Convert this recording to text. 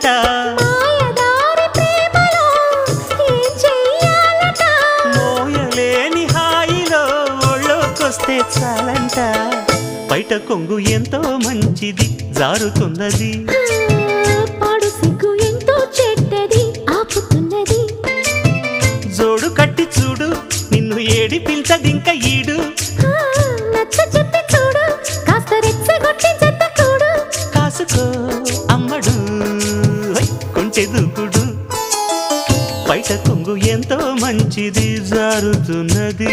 చెయ్యాలట మాయదారి ప్రేమలో ఏం చెయ్యాలట మోయలేని హాయిలో ఒళ్ళోకొస్తే చాలంట బయట కొంగు ఎంతో మంచిది జారుతున్నది పాడు సిగ్గు ఎంతో చెడ్డది ఆపుతున్నది జోడు కట్టి చూడు నిన్ను ఏడిపించదింక ఈడు నచ్చ చెప్పి చూడు కాస్త రెచ్చగొట్టి చెత్త కూడు కాసుకో అమ్మడు కొంచె దూకుడు బయట కొంగు ఎంతో మంచిది జారుతున్నది